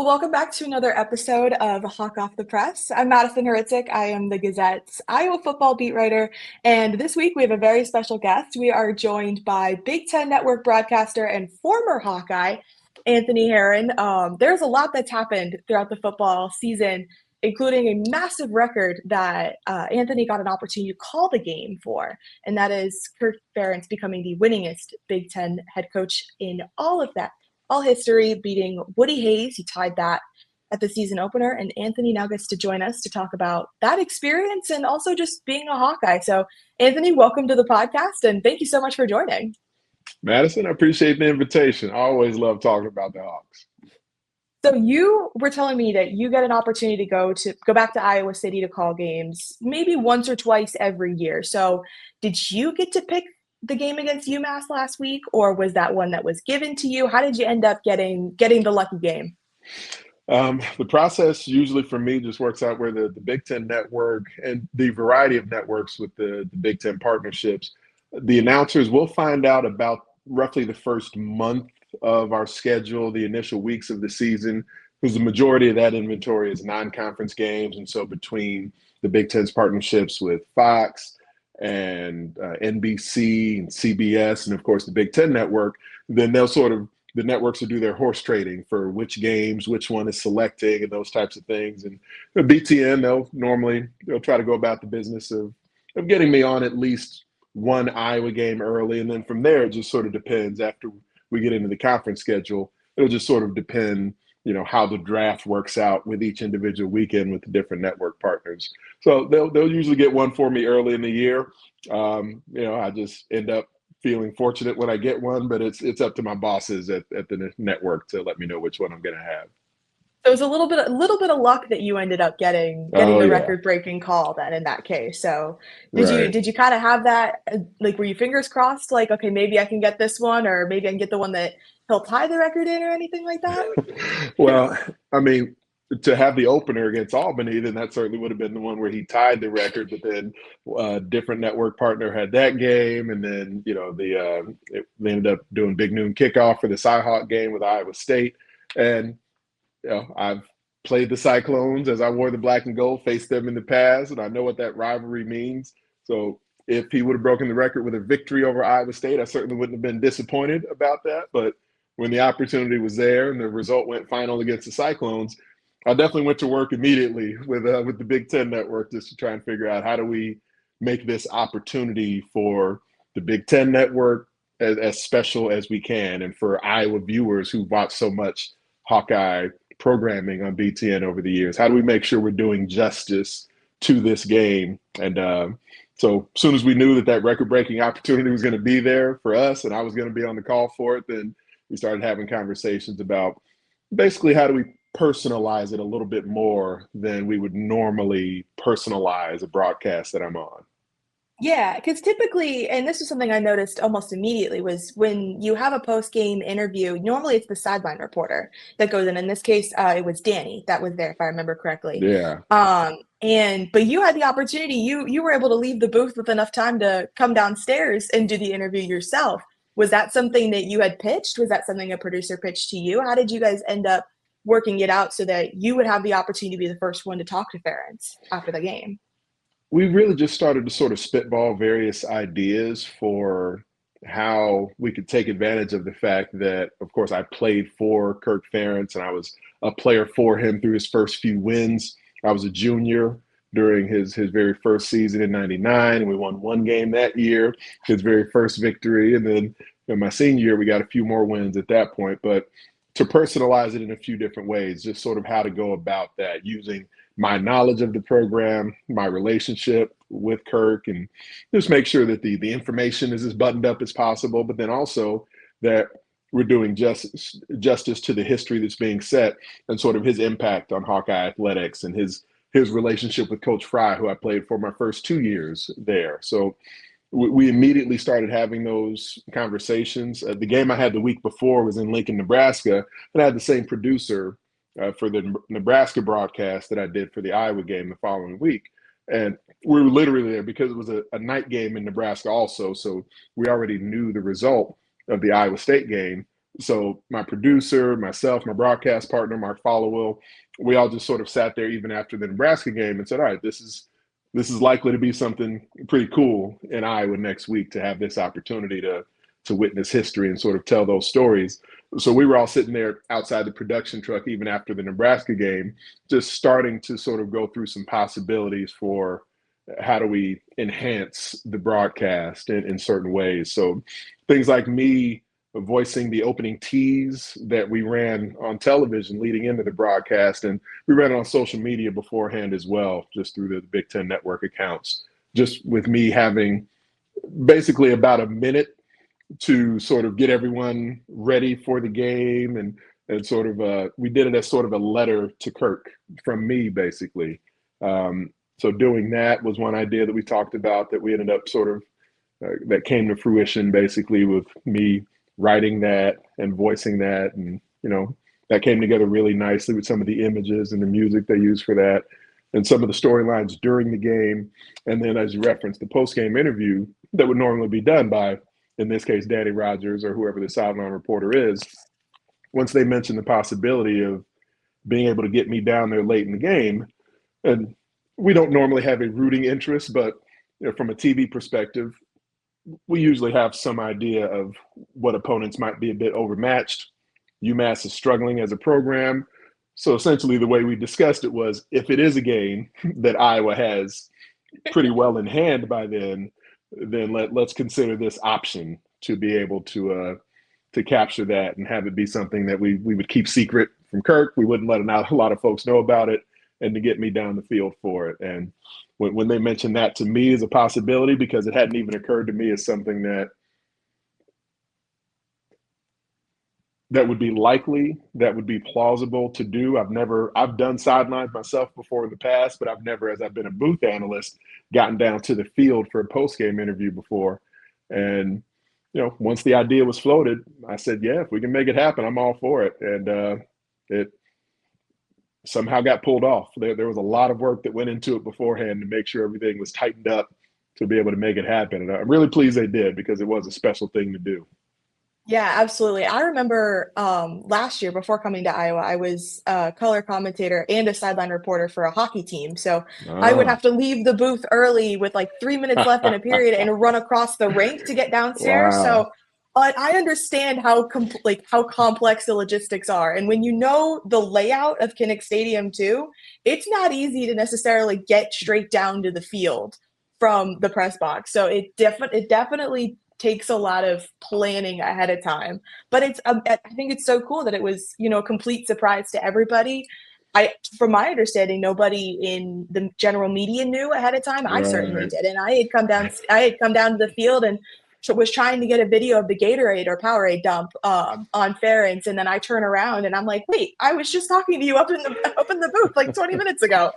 Well, welcome back to another episode of Hawk Off the Press. I'm Madison Hricik. I am the Gazette's Iowa football beat writer. And this week we have a very special guest. We are joined by Big Ten Network broadcaster and former Hawkeye, Anthony Herron. There's a lot that's happened throughout the football season, including a massive record that Anthony got an opportunity to call the game for. And that is Kirk Ferentz becoming the winningest Big Ten head coach in all history, beating Woody Hayes. He tied that at the season opener. And Anthony now gets to join us to talk about that experience and also just being a Hawkeye. So, Anthony, welcome to the podcast, and thank you so much for joining. Madison, I appreciate the invitation. I always love talking about the Hawks. So you were telling me that you get an opportunity to go back to Iowa City to call games maybe once or twice every year. So did you get to pick the game against UMass last week, or was that one that was given to you? How did you end up getting the lucky game? The process usually for me just works out where the Big Ten Network and the variety of networks with the Big Ten partnerships, the announcers will find out about roughly the first month of our schedule, the initial weeks of the season, because the majority of that inventory is non-conference games. And so between the Big Ten's partnerships with Fox and NBC and CBS, and of course the Big Ten Network, then the networks will do their horse trading for which games, which one is selecting, and those types of things. And BTN, they'll try to go about the business of getting me on at least one Iowa game early, and then from there it just sort of depends. After we get into the conference schedule, it'll just sort of depend, how the draft works out with each individual weekend with the different network partners. So they'll usually get one for me early in the year. I just end up feeling fortunate when I get one, but it's up to my bosses at the network to let me know which one I'm going to have. So it was a little bit of luck that you ended up getting the record-breaking call then in that case. So did you kind of have that, like, were you fingers crossed, like, okay, maybe I can get this one, or maybe I can get the one that he'll tie the record in, or anything like that? Well, I mean, to have the opener against Albany, then that certainly would have been the one where he tied the record. But then a different network partner had that game, and then they ended up doing Big Noon Kickoff for the Cyhawk game with Iowa State, and I've played the Cyclones as I wore the black and gold, faced them in the past, and I know what that rivalry means. So if he would have broken the record with a victory over Iowa State, I certainly wouldn't have been disappointed about that. But when the opportunity was there and the result went final against the Cyclones, I definitely went to work immediately with the Big Ten Network just to try and figure out how do we make this opportunity for the Big Ten Network as special as we can, and for Iowa viewers who watch so much Hawkeye programming on BTN over the years. How do we make sure we're doing justice to this game? And so as soon as we knew that record-breaking opportunity was going to be there for us and I was going to be on the call for it, then we started having conversations about basically how do we personalize it a little bit more than we would normally personalize a broadcast that I'm on. Yeah, because typically, and this is something I noticed almost immediately, was when you have a post-game interview, normally it's the sideline reporter that goes in. In this case, it was Danny that was there, if I remember correctly. Yeah. But you had the opportunity, you were able to leave the booth with enough time to come downstairs and do the interview yourself. Was that something that you had pitched? Was that something a producer pitched to you? How did you guys end up working it out so that you would have the opportunity to be the first one to talk to Ferentz after the game? We really just started to sort of spitball various ideas for how we could take advantage of the fact that, of course, I played for Kirk Ferentz and I was a player for him through his first few wins. I was a junior during his very first season in '99, and we won one game that year, his very first victory. And then in my senior year, we got a few more wins at that point. But to personalize it in a few different ways, just sort of how to go about that using my knowledge of the program, my relationship with Kirk, and just make sure that the information is as buttoned up as possible, but then also that we're doing justice to the history that's being set and sort of his impact on Hawkeye athletics and his relationship with Coach Fry, who I played for my first 2 years there. So we immediately started having those conversations. The game I had the week before was in Lincoln, Nebraska, and I had the same producer for the Nebraska broadcast that I did for the Iowa game the following week. And we were literally there because it was a night game in Nebraska also. So we already knew the result of the Iowa State game. So my producer, myself, my broadcast partner, Mark Followell, we all just sort of sat there even after the Nebraska game and said, all right, this is likely to be something pretty cool in Iowa next week to have this opportunity to witness history and sort of tell those stories. So we were all sitting there outside the production truck even after the Nebraska game, just starting to sort of go through some possibilities for how do we enhance the broadcast in certain ways. So things like me voicing the opening tease that we ran on television leading into the broadcast. And we ran it on social media beforehand as well, just through the Big Ten Network accounts, just with me having basically about a minute to sort of get everyone ready for the game. And sort of, we did it as sort of a letter to Kirk from me, basically. So doing that was one idea that we talked about that we ended up sort of, that came to fruition basically with me writing that and voicing that. And, that came together really nicely with some of the images and the music they used for that and some of the storylines during the game. And then, as you referenced, the post-game interview that would normally be done by, in this case, Danny Rogers or whoever the sideline reporter is. Once they mentioned the possibility of being able to get me down there late in the game, and we don't normally have a rooting interest, but from a TV perspective, we usually have some idea of what opponents might be a bit overmatched. UMass is struggling as a program. So essentially the way we discussed it was if it is a game that Iowa has pretty well in hand by then let's consider this option to be able to capture that and have it be something that we would keep secret from Kirk. We wouldn't let a lot of folks know about it, and to get me down the field for it. And when they mentioned that to me as a possibility, because it hadn't even occurred to me as something that would be likely, that would be plausible to do. I've done sidelines myself before in the past, but I've never, as I've been a booth analyst, gotten down to the field for a post-game interview before. And, once the idea was floated, I said, yeah, if we can make it happen, I'm all for it. And it somehow got pulled off. There was a lot of work that went into it beforehand to make sure everything was tightened up to be able to make it happen. And I'm really pleased they did, because it was a special thing to do. Yeah, absolutely. I remember last year before coming to Iowa, I was a color commentator and a sideline reporter for a hockey team. So I would Ah. have to leave the booth early with like 3 minutes left in a period and run across the rink to get downstairs. Wow. So but I understand how complex the logistics are. And when you know the layout of Kinnick Stadium too, it's not easy to necessarily get straight down to the field from the press box. So it definitely takes a lot of planning ahead of time. But I think it's so cool that it was, a complete surprise to everybody. From my understanding, nobody in the general media knew ahead of time. I certainly Right. did, and I had come down. I had come down to the field and was trying to get a video of the Gatorade or Powerade dump on Ferentz, and then I turn around and I'm like, "Wait, I was just talking to you up in the booth like 20 minutes ago."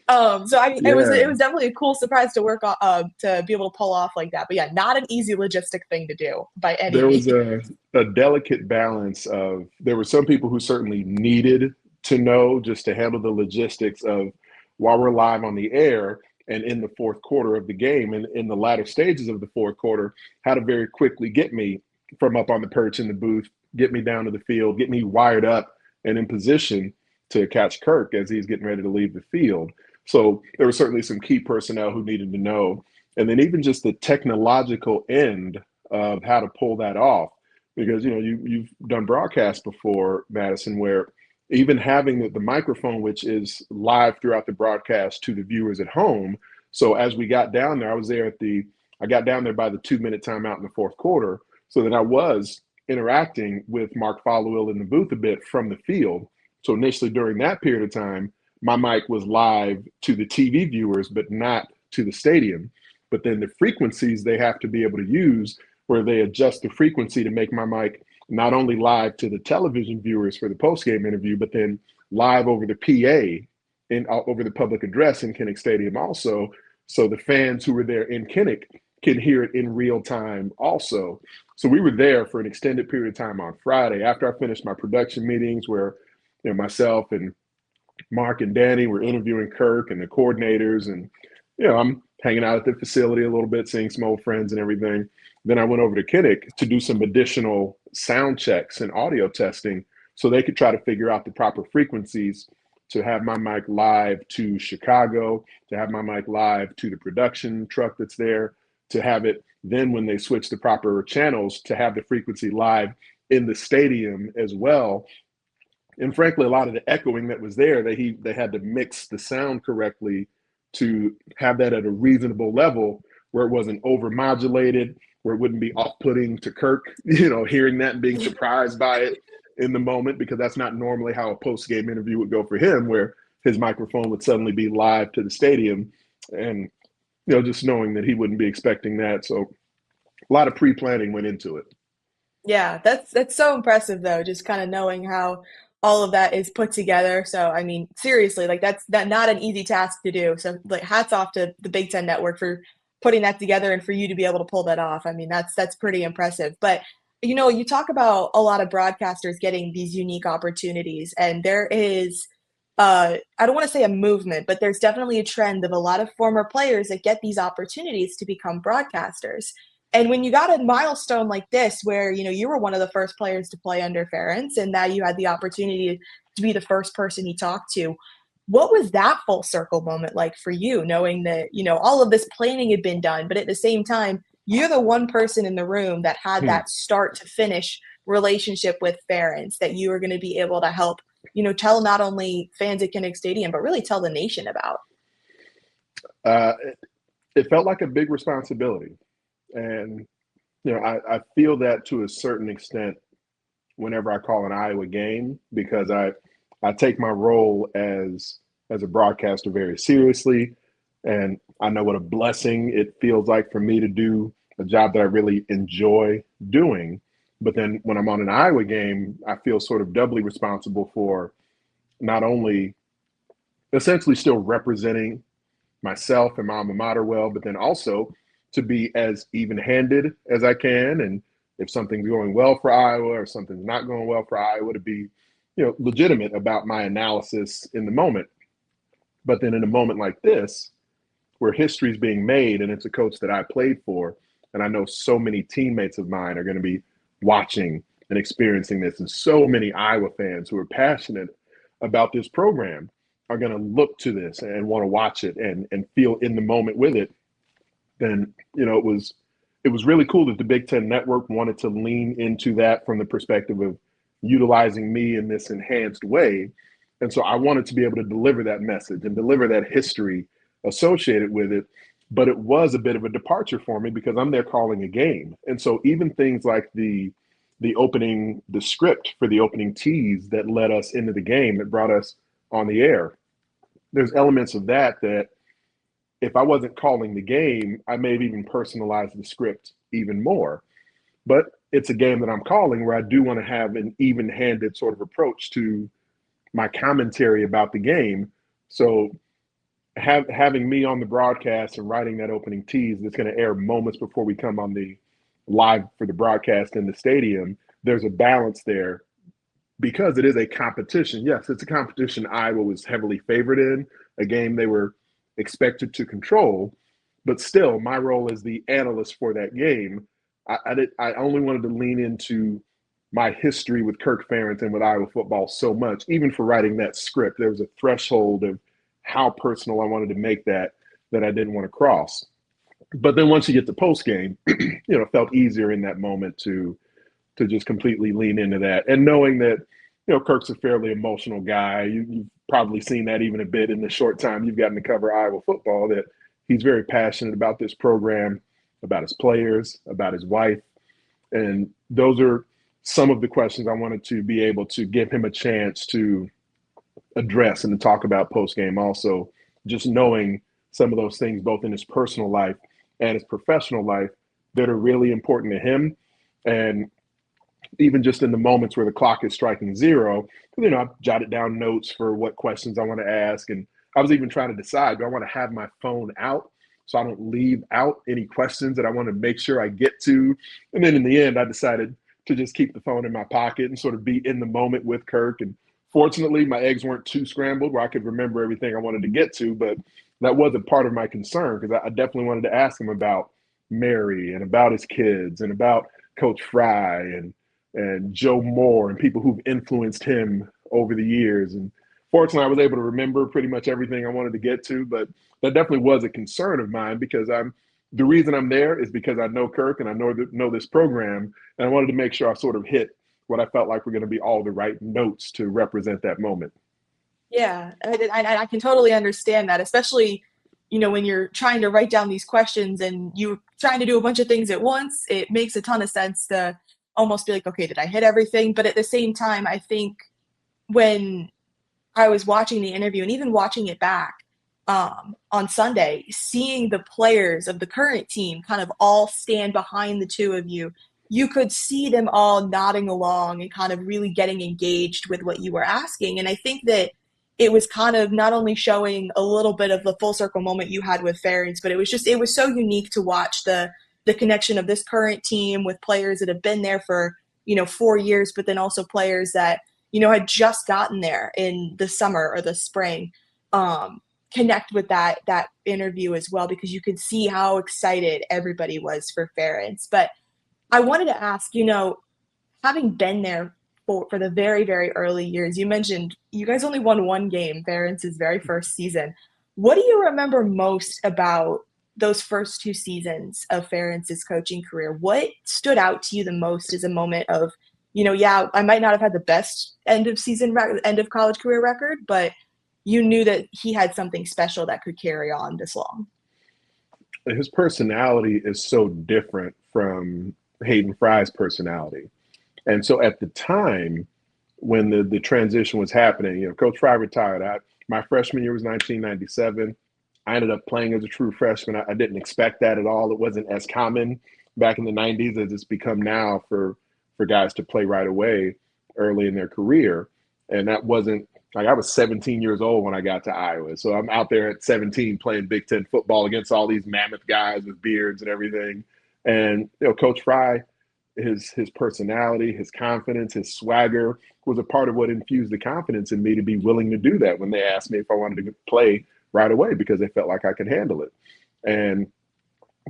It Yeah. was definitely a cool surprise to work on to be able to pull off like that. But yeah, not an easy logistic thing to do by any There was means. a delicate balance of, there were some people who certainly needed to know just to handle the logistics of, while we're live on the air and in the fourth quarter of the game and in the latter stages of the fourth quarter, how to very quickly get me from up on the perch in the booth, get me down to the field, get me wired up and in position to catch Kirk as he's getting ready to leave the field. So there were certainly some key personnel who needed to know. And then even just the technological end of how to pull that off. Because you've done broadcasts before, Madison, where even having the microphone, which is live throughout the broadcast to the viewers at home. So as we got down there, I got down there by the 2-minute timeout in the fourth quarter. So then I was interacting with Mark Followell in the booth a bit from the field. So initially during that period of time, my mic was live to the TV viewers, but not to the stadium. But then the frequencies they have to be able to use, where they adjust the frequency to make my mic not only live to the television viewers for the post-game interview, but then live over the PA over the public address in Kinnick Stadium also, so the fans who were there in Kinnick can hear it in real time also. So we were there for an extended period of time on Friday after I finished my production meetings, where myself and Mark and Danny were interviewing Kirk and the coordinators, and I'm hanging out at the facility a little bit, seeing some old friends and everything. Then I went over to Kinnick to do some additional sound checks and audio testing so they could try to figure out the proper frequencies to have my mic live to Chicago, to have my mic live to the production truck that's there, to have it then when they switch the proper channels to have the frequency live in the stadium as well. And frankly, a lot of the echoing that was there, they had to mix the sound correctly to have that at a reasonable level where it wasn't overmodulated, where it wouldn't be off-putting to Kirk, hearing that and being surprised by it in the moment, because that's not normally how a post-game interview would go for him, where his microphone would suddenly be live to the stadium. And, just knowing that he wouldn't be expecting that. So a lot of pre-planning went into it. Yeah, that's so impressive though, just kind of knowing how all of that is put together. So I mean, seriously, like that's not an easy task to do. So like hats off to the Big Ten Network for putting that together and for you to be able to pull that off. I mean, that's pretty impressive. But you talk about a lot of broadcasters getting these unique opportunities, and there is I don't want to say a movement, but there's definitely a trend of a lot of former players that get these opportunities to become broadcasters. And when you got a milestone like this, where you were one of the first players to play under Ferentz, and now you had the opportunity to be the first person he talked to, what was that full circle moment like for you, knowing that all of this planning had been done, but at the same time, you're the one person in the room that had that start to finish relationship with Ferentz that you were going to be able to help, tell not only fans at Kinnick Stadium, but really tell the nation about? Uh, it felt like a big responsibility. And, I feel that to a certain extent whenever I call an Iowa game, because I take my role as a broadcaster very seriously. And I know what a blessing it feels like for me to do a job that I really enjoy doing. But then when I'm on an Iowa game, I feel sort of doubly responsible for not only essentially still representing myself and my alma mater well, but then also to be as even-handed as I can. And if something's going well for Iowa or something's not going well for Iowa, to be, legitimate about my analysis in the moment. But then in a moment like this, where history is being made and it's a coach that I played for, and I know so many teammates of mine are going to be watching and experiencing this, and so many Iowa fans who are passionate about this program are going to look to this and want to watch it and feel in the moment with it, then it was really cool that the Big Ten Network wanted to lean into that from the perspective of utilizing me in this enhanced way. And so I wanted to be able to deliver that message and deliver that history associated with it. But it was a bit of a departure for me because I'm there calling a game. And so even things like the script for the opening tease that led us into the game, that brought us on the air, there's elements of that if I wasn't calling the game, I may have even personalized the script even more. But it's a game that I'm calling where I do want to have an even-handed sort of approach to my commentary about the game. So having me on the broadcast and writing that opening tease that's going to air moments before we come on the live for the broadcast in the stadium, there's a balance there because it is a competition. Yes, it's a competition Iowa was heavily favored in, a game they were expected to control, but still my role as the analyst for that game, I only wanted to lean into my history with Kirk Ferentz and with Iowa football so much. Even for writing that script, there was a threshold of how personal I wanted to make that I didn't want to cross. But then once you get to post game, it felt easier in that moment to just completely lean into that, and knowing that Kirk's a fairly emotional guy. You've probably seen that even a bit in the short time you've gotten to cover Iowa football, that he's very passionate about this program, about his players, about his wife. And those are some of the questions I wanted to be able to give him a chance to address and to talk about post-game also, just knowing some of those things both in his personal life and his professional life that are really important to him. And even just in the moments where the clock is striking zero, I've jotted down notes for what questions I want to ask. And I was even trying to decide, do I want to have my phone out so I don't leave out any questions that I want to make sure I get to? And then in the end, I decided to just keep the phone in my pocket and sort of be in the moment with Kirk. And fortunately, my eggs weren't too scrambled where I could remember everything I wanted to get to. But that wasn't part of my concern because I definitely wanted to ask him about Mary and about his kids and about Coach Fry and Joe Moore and people who've influenced him over the years. And fortunately, I was able to remember pretty much everything I wanted to get to, but that definitely was a concern of mine because the reason I'm there is because I know Kirk and I know this program, and I wanted to make sure I sort of hit what I felt like were going to be all the right notes to represent that moment. Yeah, I can totally understand that, especially, when you're trying to write down these questions and you're trying to do a bunch of things at once, it makes a ton of sense to almost be like, okay, did I hit everything? But at the same time, I think when I was watching the interview and even watching it back on Sunday, seeing the players of the current team kind of all stand behind the two of you, you could see them all nodding along and kind of really getting engaged with what you were asking. And I think that it was kind of not only showing a little bit of the full circle moment you had with Ferentz, but it was so unique to watch the connection of this current team with players that have been there for 4 years, but then also players that had just gotten there in the summer or the spring. Connect with that interview as well because you could see how excited everybody was for Ferentz. But I wanted to ask, having been there for the very, very early years, you mentioned you guys only won one game, Ferentz's very first season. What do you remember most about those first two seasons of Ferentz's coaching career? What stood out to you the most as a moment of, yeah, I might not have had the best end of college career record, but you knew that he had something special that could carry on this long? His personality is so different from Hayden Fry's personality. And so at the time when the transition was happening, Coach Fry retired. My freshman year was 1997. I ended up playing as a true freshman. I didn't expect that at all. It wasn't as common back in the 90s as it's become now for guys to play right away early in their career. And that wasn't like I was 17 years old when I got to Iowa. So I'm out there at 17 playing Big Ten football against all these mammoth guys with beards and everything. And Coach Fry, his personality, his confidence, his swagger was a part of what infused the confidence in me to be willing to do that when they asked me if I wanted to play right away because they felt like I could handle it. And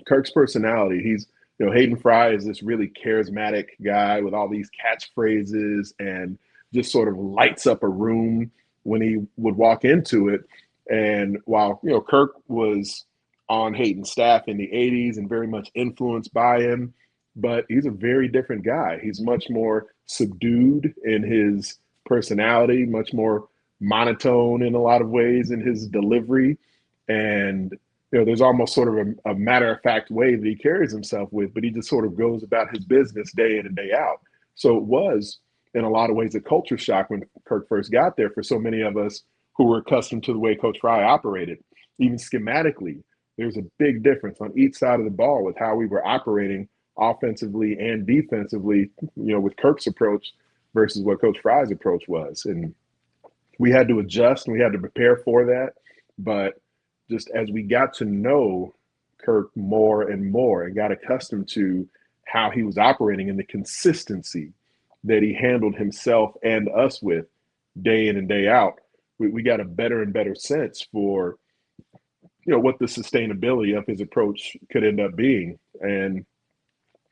Kirk's personality, Hayden Fry is this really charismatic guy with all these catchphrases and just sort of lights up a room when he would walk into it. And while, Kirk was on Hayden's staff in the 80s and very much influenced by him, but he's a very different guy. He's much more subdued in his personality, much more monotone in a lot of ways in his delivery. And, there's almost sort of a matter-of-fact way that he carries himself with, but he just sort of goes about his business day in and day out. So it was, in a lot of ways, a culture shock when Kirk first got there for so many of us who were accustomed to the way Coach Fry operated. Even schematically, there's a big difference on each side of the ball with how we were operating offensively and defensively, with Kirk's approach versus what Coach Fry's approach was. And we had to adjust and we had to prepare for that. But just as we got to know Kirk more and more and got accustomed to how he was operating and the consistency that he handled himself and us with day in and day out, we got a better and better sense for, what the sustainability of his approach could end up being. And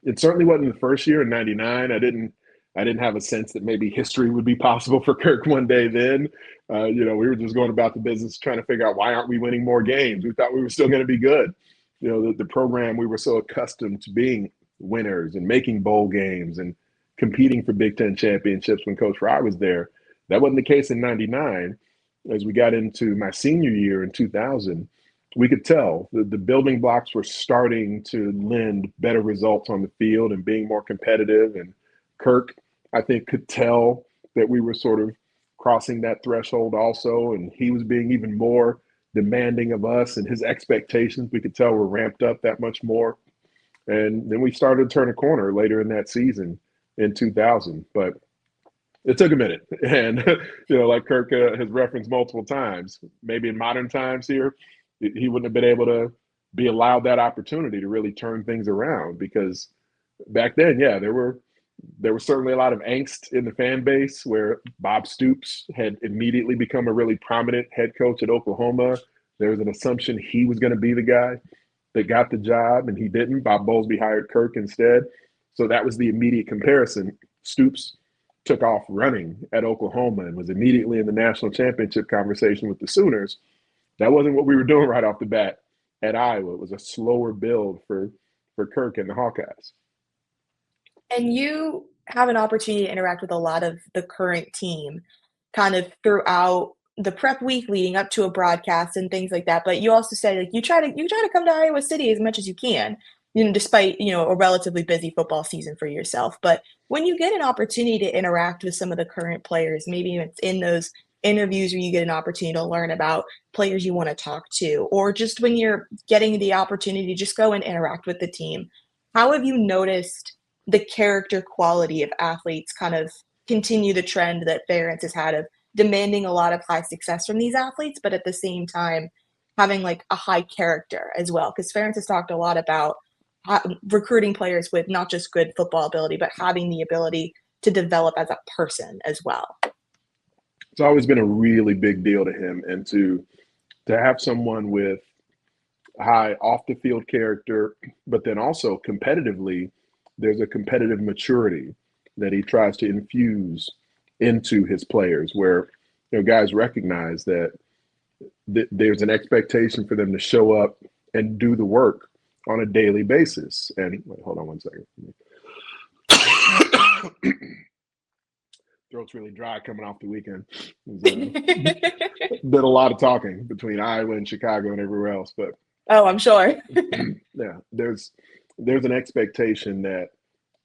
it certainly wasn't the first year in '99. I didn't have a sense that maybe history would be possible for Kirk one day then. We were just going about the business trying to figure out why aren't we winning more games? We thought we were still going to be good. The program, we were so accustomed to being winners and making bowl games and competing for Big Ten championships when Coach Fry was there. That wasn't the case in '99. As we got into my senior year in 2000, we could tell the building blocks were starting to lend better results on the field and being more competitive. And Kirk, I think, could tell that we were sort of crossing that threshold also. And he was being even more demanding of us, and his expectations, we could tell, were ramped up that much more. And then we started to turn a corner later in that season in 2000. But it took a minute. And, like Kirk has referenced multiple times, maybe in modern times here, he wouldn't have been able to be allowed that opportunity to really turn things around because back then, yeah, there was certainly a lot of angst in the fan base where Bob Stoops had immediately become a really prominent head coach at Oklahoma. There was an assumption he was going to be the guy that got the job, and he didn't. Bob Bowlesby hired Kirk instead. So that was the immediate comparison. Stoops took off running at Oklahoma and was immediately in the national championship conversation with the Sooners. That wasn't what we were doing right off the bat at Iowa. It was a slower build for Kirk and the Hawkeyes. And you have an opportunity to interact with a lot of the current team kind of throughout the prep week leading up to a broadcast and things like that. But you also say like you try to come to Iowa City as much as you can, despite, a relatively busy football season for yourself. But when you get an opportunity to interact with some of the current players, maybe it's in those interviews where you get an opportunity to learn about players you want to talk to, or just when you're getting the opportunity to just go and interact with the team, how have you noticed the character quality of athletes kind of continue the trend that Ferentz has had of demanding a lot of high success from these athletes, but at the same time having like a high character as well? Because Ferentz has talked a lot about recruiting players with not just good football ability, but having the ability to develop as a person as well. It's always been a really big deal to him, and to have someone with high off the field character, but then also competitively, there's a competitive maturity that he tries to infuse into his players, where guys recognize that there's an expectation for them to show up and do the work on a daily basis. And wait, hold on one second. Throat's really dry coming off the weekend. Been a lot of talking between Iowa and Chicago and everywhere else, but I'm sure. Yeah, there's an expectation that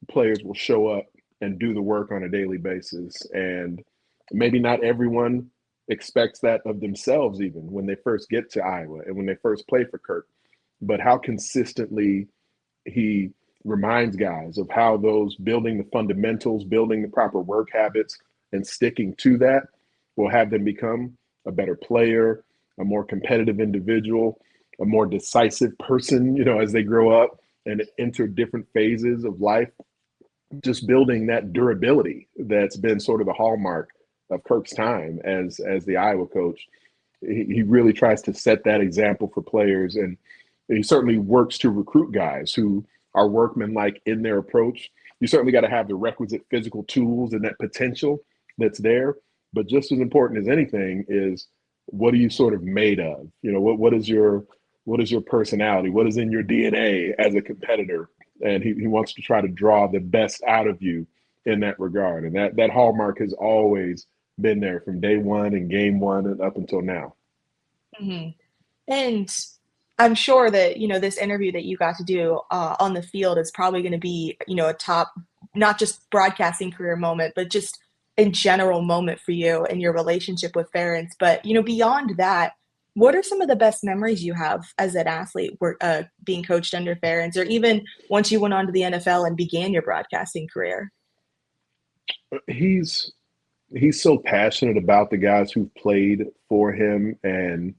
players will show up and do the work on a daily basis, and maybe not everyone expects that of themselves even when they first get to Iowa and when they first play for Kirk. But how consistently he reminds guys of how those building the fundamentals, building the proper work habits, and sticking to that will have them become a better player, a more competitive individual, a more decisive person, as they grow up and enter different phases of life. Just building that durability that's been sort of the hallmark of Kirk's time as the Iowa coach. He really tries to set that example for players, and he certainly works to recruit guys who are workmanlike in their approach. You certainly got to have the requisite physical tools and that potential that's there. But just as important as anything is, what are you sort of made of? What is your personality? What is in your DNA as a competitor? And he wants to try to draw the best out of you in that regard. And that hallmark has always been there from day one and game one and up until now. Mm-hmm. And I'm sure that, this interview that you got to do on the field is probably going to be, a top, not just broadcasting career moment, but just a general moment for you and your relationship with Ferentz. But, beyond that, what are some of the best memories you have as an athlete being coached under Ferentz, or even once you went on to the NFL and began your broadcasting career? He's so passionate about the guys who've played for him, and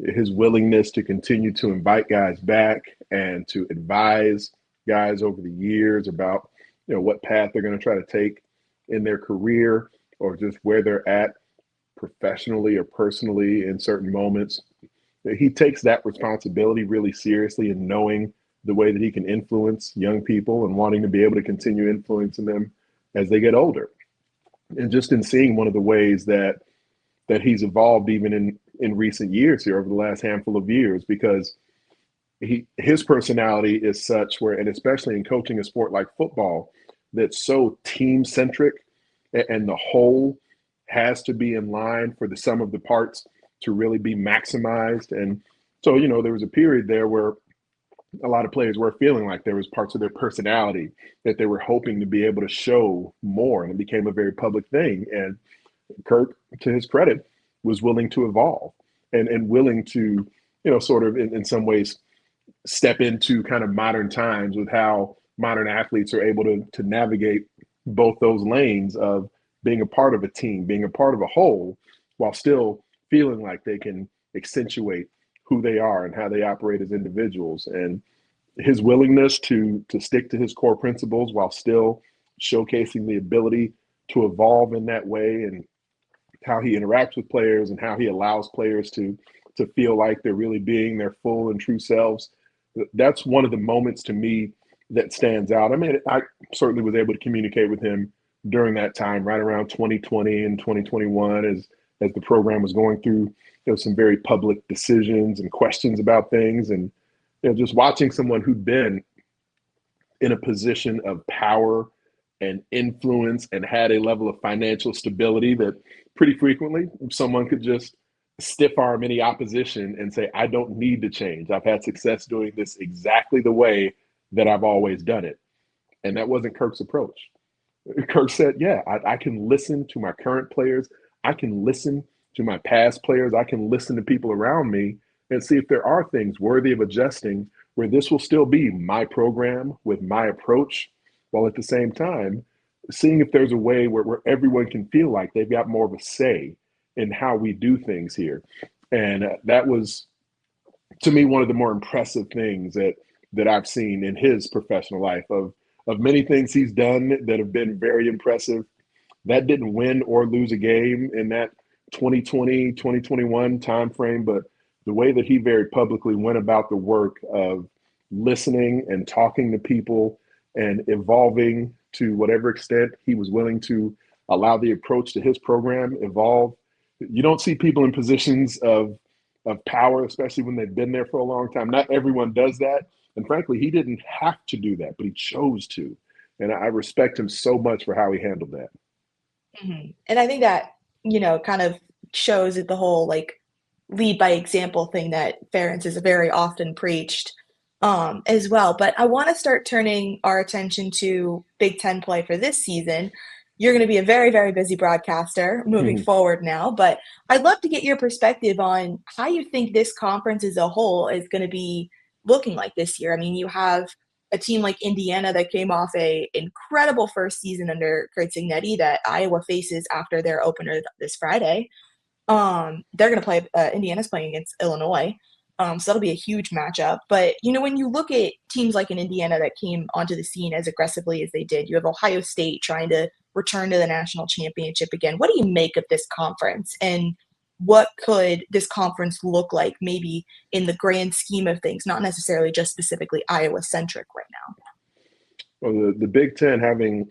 his willingness to continue to invite guys back and to advise guys over the years about, what path they're going to try to take in their career or just where they're at professionally or personally in certain moments. He takes that responsibility really seriously, in knowing the way that he can influence young people and wanting to be able to continue influencing them as they get older. And just in seeing one of the ways that he's evolved even in recent years here over the last handful of years, because his personality is such where, and especially in coaching a sport like football, that's so team centric, and the whole has to be in line for the sum of the parts to really be maximized. And so, there was a period there where a lot of players were feeling like there was parts of their personality that they were hoping to be able to show more, and it became a very public thing. And Kirk, to his credit, was willing to evolve and willing to, sort of in some ways step into kind of modern times with how modern athletes are able to navigate both those lanes of being a part of a team, being a part of a whole, while still feeling like they can accentuate who they are and how they operate as individuals. And his willingness to stick to his core principles while still showcasing the ability to evolve in that way, and how he interacts with players and how he allows players to to feel like they're really being their full and true selves. That's one of the moments to me that stands out. I mean, I certainly was able to communicate with him during that time, right around 2020 and 2021, as the program was going through, some very public decisions and questions about things, and just watching someone who'd been in a position of power and influence and had a level of financial stability that pretty frequently someone could just stiff arm any opposition and say, I don't need to change. I've had success doing this exactly the way that I've always done it. And that wasn't Kirk's approach. Kirk said, yeah, I can listen to my current players. I can listen to my past players. I can listen to people around me and see if there are things worthy of adjusting where this will still be my program with my approach, while at the same time seeing if there's a way where everyone can feel like they've got more of a say in how we do things here. And that was, to me, one of the more impressive things that I've seen in his professional life. Of many things he's done that have been very impressive, that didn't win or lose a game in that 2020, 2021 timeframe, but the way that he very publicly went about the work of listening and talking to people and evolving to whatever extent he was willing to allow the approach to his program evolve. You don't see people in positions of power, especially when they've been there for a long time. Not everyone does that. And frankly, he didn't have to do that, but he chose to. And I respect him so much for how he handled that. Mm-hmm. And I think that, kind of shows that the whole like lead by example thing that Ferentz is very often preached as well. But I want to start turning our attention to Big Ten play for this season. You're going to be a very, very busy broadcaster moving forward now, but I'd love to get your perspective on how you think this conference as a whole is going to be looking like this year. I mean, you have a team like Indiana that came off a incredible first season under Craig Cignetti that Iowa faces after their opener this Friday. They're going to play, Indiana's playing against Illinois. So that'll be a huge matchup. But, when you look at teams like in Indiana that came onto the scene as aggressively as they did, you have Ohio State trying to return to the national championship again. What do you make of this conference? And what could this conference look like maybe in the grand scheme of things, not necessarily just specifically Iowa-centric right now? Well, the Big Ten, having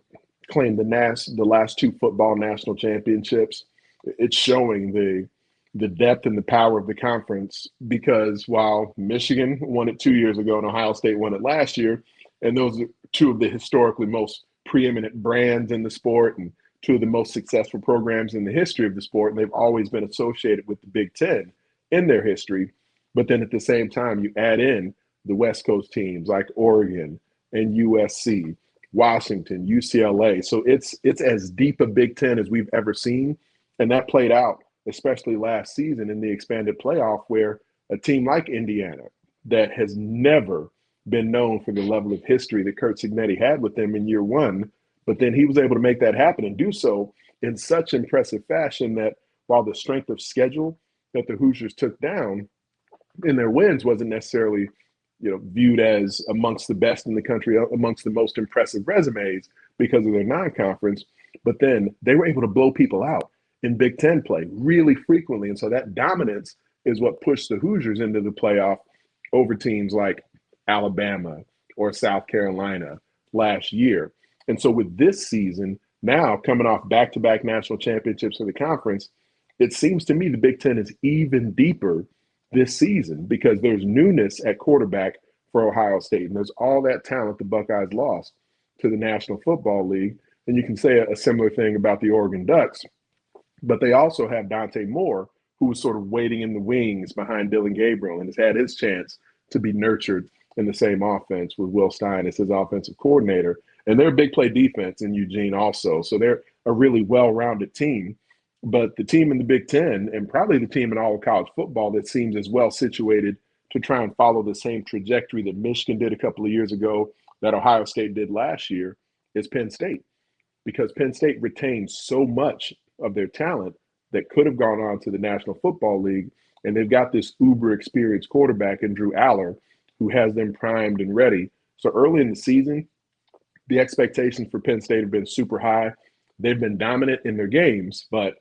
claimed the last two football national championships, it's showing the depth and the power of the conference, because while Michigan won it 2 years ago and Ohio State won it last year, and those are two of the historically most preeminent brands in the sport and two of the most successful programs in the history of the sport, and they've always been associated with the Big Ten in their history. But then at the same time, you add in the West Coast teams like Oregon and USC, Washington, UCLA. So it's as deep a Big Ten as we've ever seen. And that played out, especially last season in the expanded playoff, where a team like Indiana, that has never been known for the level of history that Kirk Cignetti had with them in year one, but then he was able to make that happen and do so in such impressive fashion that while the strength of schedule that the Hoosiers took down in their wins wasn't necessarily viewed as amongst the best in the country, amongst the most impressive resumes because of their non-conference, but then they were able to blow people out in Big Ten play really frequently. And so that dominance is what pushed the Hoosiers into the playoff over teams like Alabama or South Carolina last year. And so with this season, now coming off back-to-back national championships for the conference, it seems to me the Big Ten is even deeper this season because there's newness at quarterback for Ohio State. And there's all that talent the Buckeyes lost to the National Football League. And you can say a similar thing about the Oregon Ducks. But they also have Dante Moore, who was sort of waiting in the wings behind Dylan Gabriel and has had his chance to be nurtured in the same offense with Will Stein as his offensive coordinator. And they're a big play defense in Eugene also. So they're a really well-rounded team. But the team in the Big Ten, and probably the team in all of college football that seems as well situated to try and follow the same trajectory that Michigan did a couple of years ago, that Ohio State did last year, is Penn State. Because Penn State retains so much of their talent that could have gone on to the National Football League. And they've got this uber experienced quarterback in Drew Aller who has them primed and ready. So early in the season, the expectations for Penn State have been super high. They've been dominant in their games, but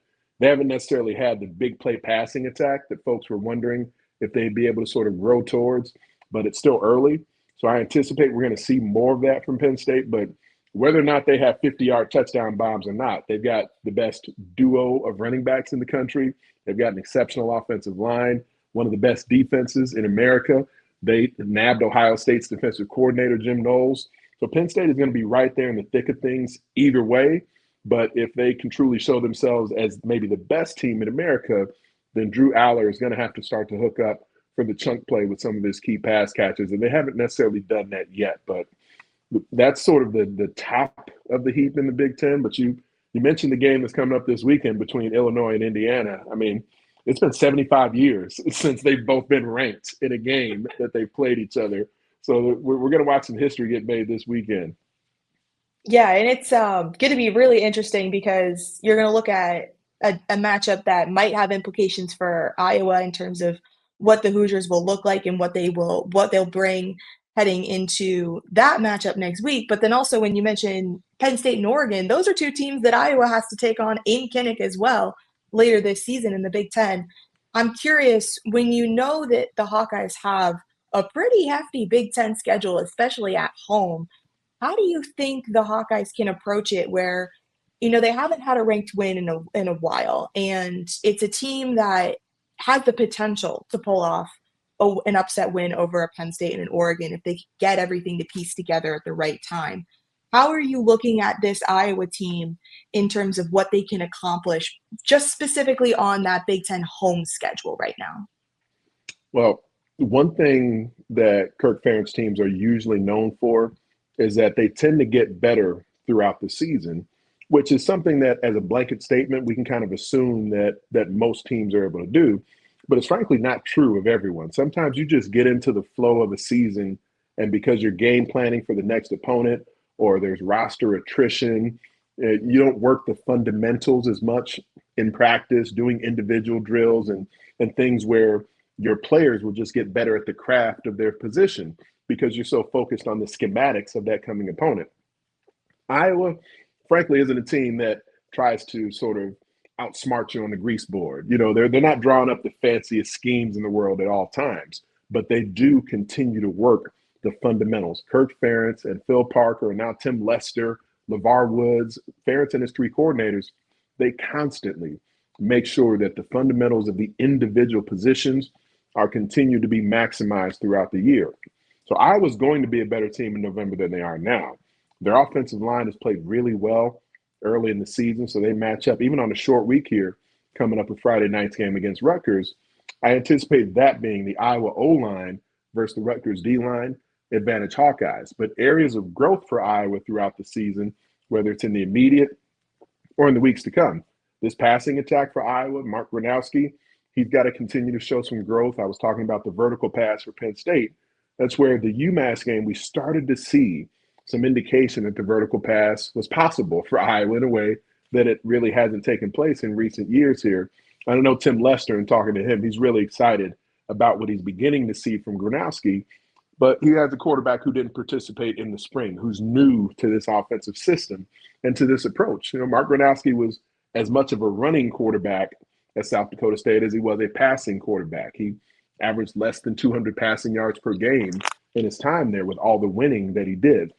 they haven't necessarily had the big play passing attack that folks were wondering if they'd be able to sort of grow towards, but it's still early. So I anticipate we're going to see more of that from Penn State. But whether or not they have 50-yard touchdown bombs or not, they've got the best duo of running backs in the country. They've got an exceptional offensive line, one of the best defenses in America. They nabbed Ohio State's defensive coordinator, Jim Knowles. So Penn State is going to be right there in the thick of things either way. But if they can truly show themselves as maybe the best team in America, then Drew Aller is going to have to start to hook up for the chunk play with some of his key pass catchers. And they haven't necessarily done that yet. But that's sort of the top of the heap in the Big Ten. But you mentioned the game that's coming up this weekend between Illinois and Indiana. I mean, it's been 75 years since they've both been ranked in a game that they've played each other. So we're going to watch some history get made this weekend. Yeah, and it's going to be really interesting because you're going to look at a matchup that might have implications for Iowa in terms of what the Hoosiers will look like and what they'll bring heading into that matchup next week. But then also when you mention Penn State and Oregon, those are two teams that Iowa has to take on in Kinnick as well later this season in the Big Ten. I'm curious, when you know that the Hawkeyes have a pretty hefty Big Ten schedule, especially at home, how do you think the Hawkeyes can approach it where, they haven't had a ranked win in a while, and it's a team that has the potential to pull off an upset win over a Penn State and an Oregon if they get everything to piece together at the right time. How are you looking at this Iowa team in terms of what they can accomplish just specifically on that Big Ten home schedule right now? Well, one thing that Kirk Ferentz teams are usually known for is that they tend to get better throughout the season, which is something that as a blanket statement, we can kind of assume that most teams are able to do. But it's frankly not true of everyone. Sometimes you just get into the flow of a season, and because you're game planning for the next opponent or there's roster attrition, you don't work the fundamentals as much in practice, doing individual drills and things where your players will just get better at the craft of their position because you're so focused on the schematics of that coming opponent. Iowa, frankly, isn't a team that tries to sort of outsmart you on the grease board. They're not drawing up the fanciest schemes in the world at all times, but they do continue to work the fundamentals. Kirk Ferentz and Phil Parker, and now Tim Lester, LeVar Woods, Ferentz and his three coordinators, they constantly make sure that the fundamentals of the individual positions are continued to be maximized throughout the year. So Iowa's going to be a better team in November than they are now. Their offensive line has played really well early in the season, so they match up. Even on a short week here, coming up a Friday night's game against Rutgers, I anticipate that being the Iowa O-line versus the Rutgers D-line advantage Hawkeyes. But areas of growth for Iowa throughout the season, whether it's in the immediate or in the weeks to come. This passing attack for Iowa, Mark Gronowski, he's got to continue to show some growth. I was talking about the vertical pass for Penn State. That's where the UMass game, we started to see some indication that the vertical pass was possible for Iowa in a way that it really hasn't taken place in recent years here. I don't know Tim Lester, and talking to him, he's really excited about what he's beginning to see from Gronowski, but he has a quarterback who didn't participate in the spring, who's new to this offensive system and to this approach. Mark Gronowski was as much of a running quarterback at South Dakota State as he was a passing quarterback. He averaged less than 200 passing yards per game in his time there with all the winning that he did.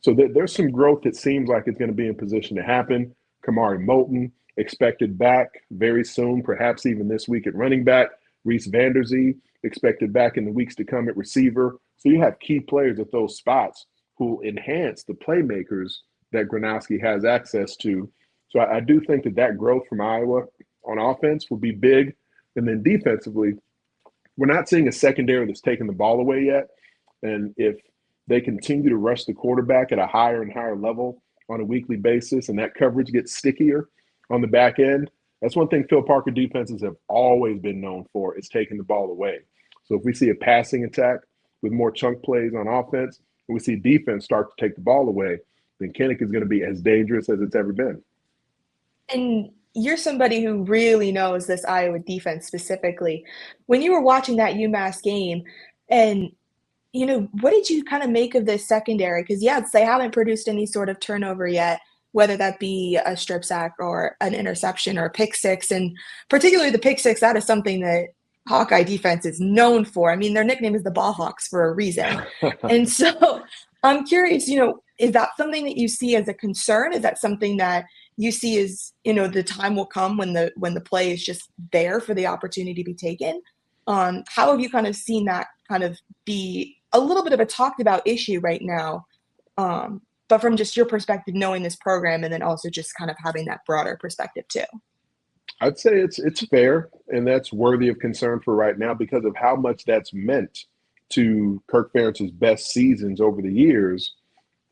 So there's some growth that seems like it's going to be in position to happen. Kamari Moulton expected back very soon, perhaps even this week at running back. Reese Vanderzee expected back in the weeks to come at receiver. So you have key players at those spots who enhance the playmakers that Gronowski has access to. So I do think that growth from Iowa on offense will be big. And then defensively, we're not seeing a secondary that's taking the ball away yet. And if they continue to rush the quarterback at a higher and higher level on a weekly basis, and that coverage gets stickier on the back end, that's one thing Phil Parker defenses have always been known for, is taking the ball away. So if we see a passing attack with more chunk plays on offense, and we see defense start to take the ball away, then Kinnick is going to be as dangerous as it's ever been. And you're somebody who really knows this Iowa defense specifically. When you were watching that UMass game, and what did you kind of make of this secondary? Because, yes, they haven't produced any sort of turnover yet. whether that be a strip sack or an interception or a pick six. And particularly the pick six, that is something that Hawkeye defense is known for. I mean, their nickname is the Ball Hawks for a reason. And so I'm curious, is that something that you see as a concern? Is that something that you see as, the time will come when the play is just there for the opportunity to be taken? How have you kind of seen that kind of be a little bit of a talked about issue right now? But from just your perspective, knowing this program, and then also just kind of having that broader perspective too. I'd say it's fair, and that's worthy of concern for right now because of how much that's meant to Kirk Ferentz's best seasons over the years.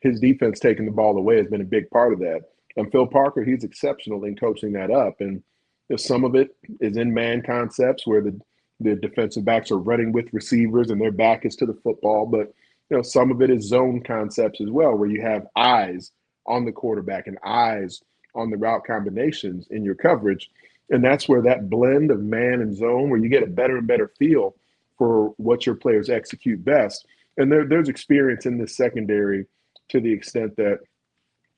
His defense taking the ball away has been a big part of that. And Phil Parker, he's exceptional in coaching that up. And some of it is in man concepts where the defensive backs are running with receivers and their back is to the football. But some of it is zone concepts as well, where you have eyes on the quarterback and eyes on the route combinations in your coverage. And that's where that blend of man and zone, where you get a better and better feel for what your players execute best. And there's experience in this secondary to the extent that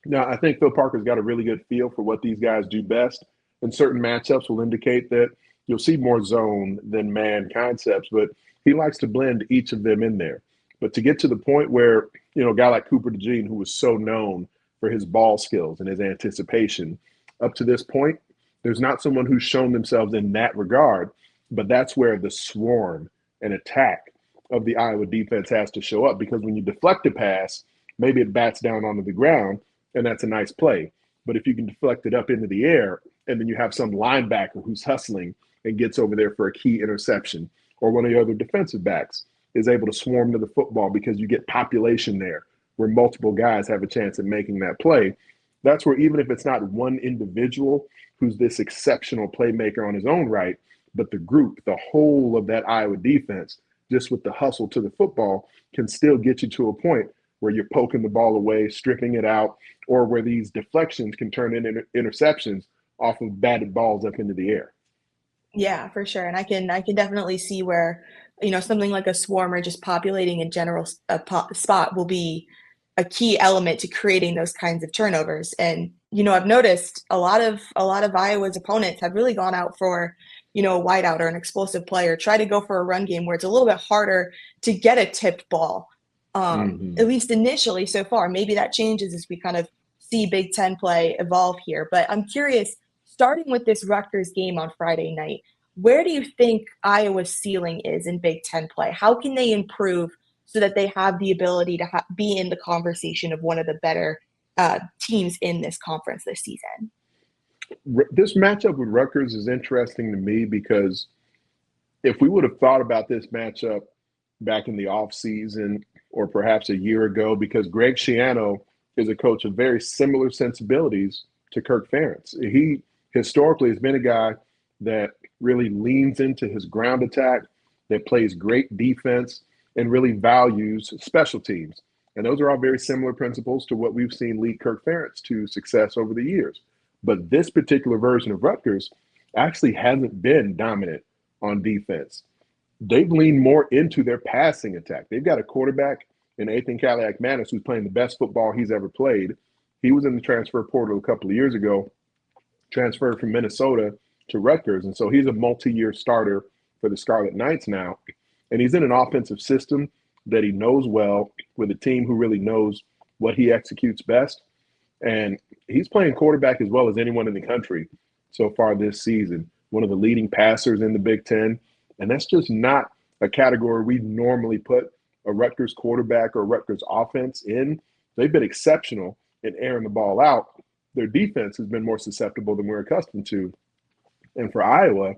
now I think Phil Parker's got a really good feel for what these guys do best. And certain matchups will indicate that you'll see more zone than man concepts, but he likes to blend each of them in there. But to get to the point where, a guy like Cooper DeJean, who was so known for his ball skills and his anticipation, up to this point, there's not someone who's shown themselves in that regard, but that's where the swarm and attack of the Iowa defense has to show up, because when you deflect a pass, maybe it bats down onto the ground, and that's a nice play. But if you can deflect it up into the air, and then you have some linebacker who's hustling and gets over there for a key interception, or one of the other defensive backs is able to swarm to the football because you get population there where multiple guys have a chance at making that play, that's where even if it's not one individual who's this exceptional playmaker on his own right, but the group, the whole of that Iowa defense, just with the hustle to the football, can still get you to a point where you're poking the ball away, stripping it out, or where these deflections can turn into interceptions off of batted balls up into the air. Yeah, for sure. And I can definitely see where, something like a swarm or just populating a general spot will be a key element to creating those kinds of turnovers. And, I've noticed a lot of Iowa's opponents have really gone out for, a wideout or an explosive play, or try to go for a run game where it's a little bit harder to get a tipped ball, at least initially so far. Maybe that changes as we kind of see Big Ten play evolve here. But I'm curious, starting with this Rutgers game on Friday night, where do you think Iowa's ceiling is in Big Ten play? How can they improve so that they have the ability to be in the conversation of one of the better teams in this conference this season? This matchup with Rutgers is interesting to me because if we would have thought about this matchup back in the offseason or perhaps a year ago, because Greg Schiano is a coach of very similar sensibilities to Kirk Ferentz. He historically has been a guy that really leans into his ground attack, that plays great defense, and really values special teams. And those are all very similar principles to what we've seen lead Kirk Ferentz to success over the years. But this particular version of Rutgers actually hasn't been dominant on defense. They've leaned more into their passing attack. They've got a quarterback in Ethan Cadillac-Manis who's playing the best football he's ever played. He was in the transfer portal a couple of years ago, transferred from Minnesota to Rutgers. And so he's a multi-year starter for the Scarlet Knights now. And he's in an offensive system that he knows well, with a team who really knows what he executes best. And he's playing quarterback as well as anyone in the country so far this season, one of the leading passers in the Big Ten. And that's just not a category we normally put a Rutgers quarterback or Rutgers offense in. They've been exceptional in airing the ball out. Their defense has been more susceptible than we're accustomed to. And for Iowa,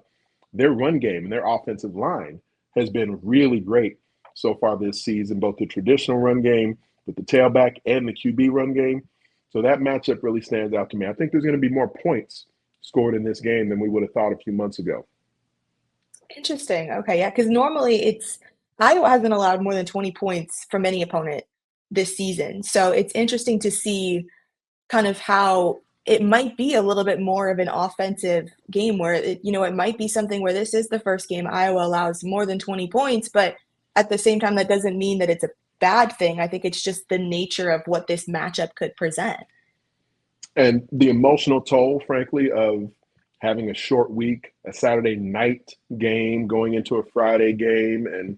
their run game and their offensive line has been really great so far this season, both the traditional run game with the tailback and the QB run game. So that matchup really stands out to me. I think there's going to be more points scored in this game than we would have thought a few months ago. Interesting. Okay, yeah, because normally Iowa hasn't allowed more than 20 points from any opponent this season. So it's interesting to see kind of how it might be a little bit more of an offensive game where it might be something where this is the first game Iowa allows more than 20 points, but at the same time, that doesn't mean that it's a bad thing. I think it's just the nature of what this matchup could present. And the emotional toll, frankly, of having a short week, a Saturday night game going into a Friday game, and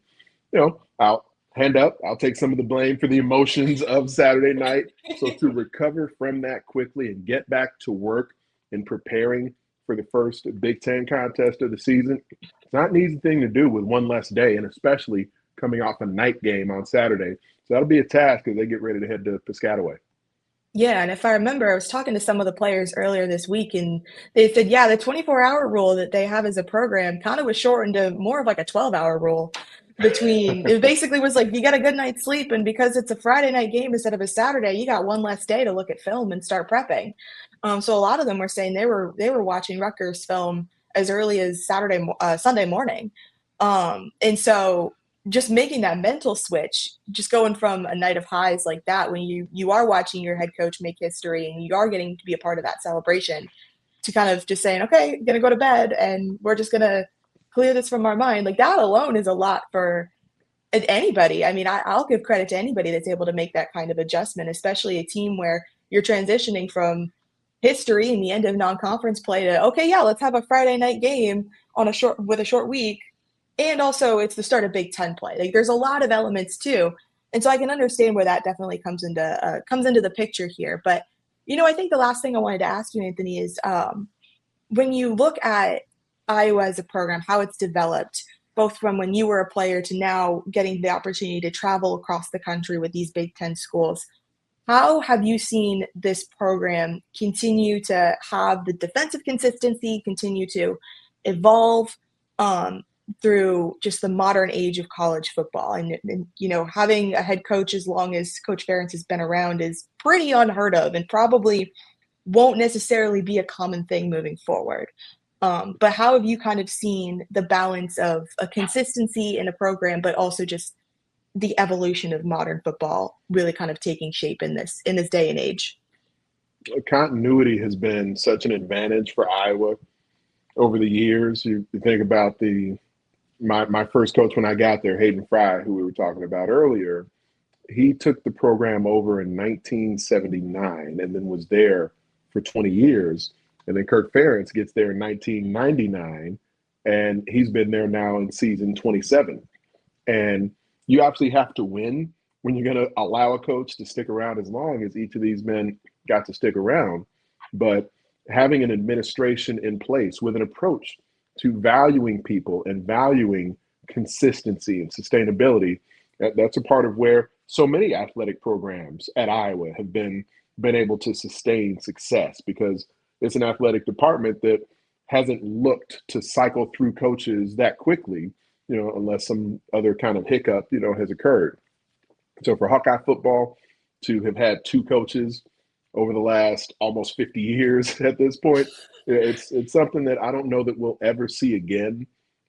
I'll hand up. I'll take some of the blame for the emotions of Saturday night. So to recover from that quickly and get back to work and preparing for the first Big Ten contest of the season, it's not an easy thing to do with one less day, and especially coming off a night game on Saturday. So that'll be a task as they get ready to head to Piscataway. Yeah, and if I remember, I was talking to some of the players earlier this week, and they said, yeah, the 24-hour rule that they have as a program kind of was shortened to more of like a 12-hour rule. Between it basically was like you got a good night's sleep, and because it's a Friday night game instead of a Saturday, you got one less day to look at film and start prepping. So a lot of them were saying they were watching Rutgers film as early as Sunday morning, and so just making that mental switch, just going from a night of highs like that when you are watching your head coach make history and you are getting to be a part of that celebration, to kind of just saying, okay, gonna go to bed and we're just gonna clear this from our mind. Like that alone is a lot for anybody. I mean, I'll give credit to anybody that's able to make that kind of adjustment, especially a team where you're transitioning from history and the end of non-conference play to, okay, yeah, let's have a Friday night game on a short week. And also it's the start of Big Ten play. Like there's a lot of elements too. And so I can understand where that definitely comes into the picture here. But I think the last thing I wanted to ask you, Anthony, is when you look at Iowa as a program, how it's developed, both from when you were a player to now getting the opportunity to travel across the country with these Big Ten schools. How have you seen this program continue to have the defensive consistency, continue to evolve through just the modern age of college football? And having a head coach as long as Coach Ferentz has been around is pretty unheard of and probably won't necessarily be a common thing moving forward. But how have you kind of seen the balance of a consistency in a program, but also just the evolution of modern football really kind of taking shape in this day and age? Continuity has been such an advantage for Iowa over the years. You think about my first coach when I got there, Hayden Fry, who we were talking about earlier. He took the program over in 1979 and then was there for 20 years. And then Kirk Ferentz gets there in 1999, and he's been there now in season 27. And you obviously have to win when you're going to allow a coach to stick around as long as each of these men got to stick around. But having an administration in place with an approach to valuing people and valuing consistency and sustainability, that's a part of where so many athletic programs at Iowa have been able to sustain success, because it's an athletic department that hasn't looked to cycle through coaches that quickly, unless some other kind of hiccup, has occurred. So for Hawkeye football to have had two coaches over the last almost 50 years at this point, it's something that I don't know that we'll ever see again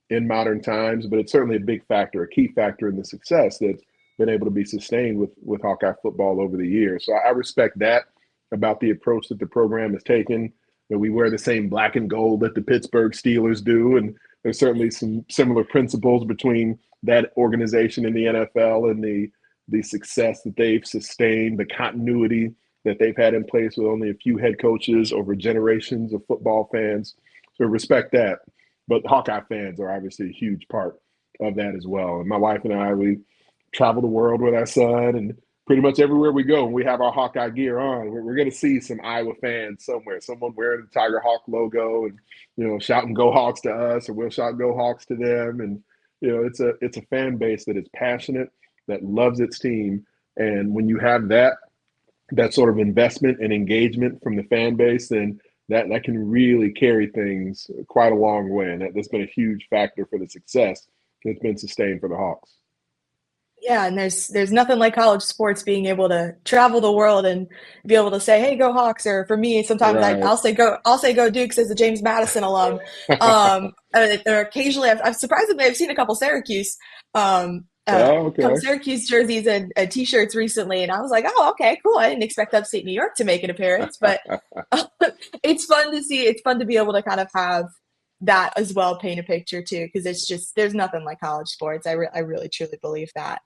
in modern times, but it's certainly a big factor, a key factor in the success that's been able to be sustained with Hawkeye football over the years. So I respect that about the approach that the program has taken. We wear the same black and gold that the Pittsburgh Steelers do, and there's certainly some similar principles between that organization in the NFL and the success that they've sustained, the continuity that they've had in place with only a few head coaches over generations of football fans. So respect that. But Hawkeye fans are obviously a huge part of that as well. And my wife and I, we travel the world with our son, and pretty much everywhere we go, when we have our Hawkeye gear on, we're going to see some Iowa fans somewhere, someone wearing the Tiger Hawk logo and, shouting "Go Hawks" to us, or we'll shout "Go Hawks" to them. And, it's a fan base that is passionate, that loves its team. And when you have that sort of investment and engagement from the fan base, then that can really carry things quite a long way. And that's been a huge factor for the success that's been sustained for the Hawks. Yeah, and there's nothing like college sports being able to travel the world and be able to say, "Hey, go Hawks!" Or for me, sometimes Right. I'll say "Go Dukes" as a James Madison alum. Or occasionally, I've surprisingly I've seen a couple Syracuse Oh, okay. Syracuse jerseys and T-shirts recently, and I was like, "Oh, okay, cool." I didn't expect upstate New York to make an appearance, but it's fun to see. It's fun to be able to kind of have that as well, paint a picture too, because it's just there's nothing like college sports. I really truly believe that.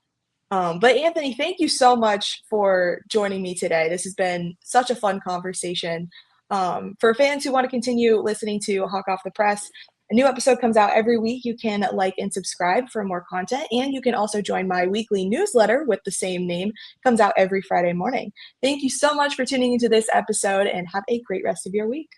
But Anthony, thank you so much for joining me today. This has been such a fun conversation. For fans who want to continue listening to Hawk Off the Press, a new episode comes out every week. You can like and subscribe for more content, and you can also join my weekly newsletter with the same name. Comes out every Friday morning. Thank you so much for tuning into this episode, and have a great rest of your week.